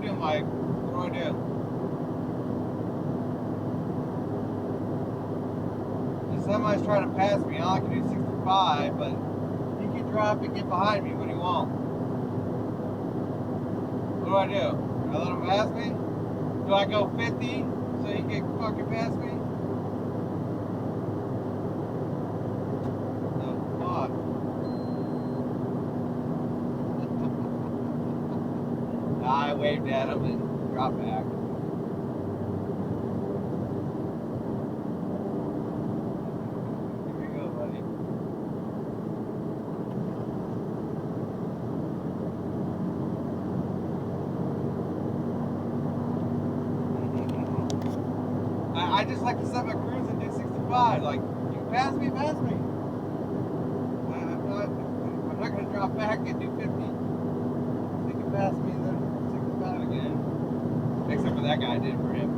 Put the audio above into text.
do, Mike? What do I do? The semi's trying to pass me. I can do 65, but you can drop and get behind me. What do you want? What do I do? Do I let him pass me? Do I go 50 so he can fucking pass me? The fuck? I waved at him and dropped back. Here you go, buddy. I just like to set my cruise and do 65. Like, you can pass me, pass me. I'm not going to drop back and do 50. You can pass me and then 65 again. Except for that guy, I did it for him.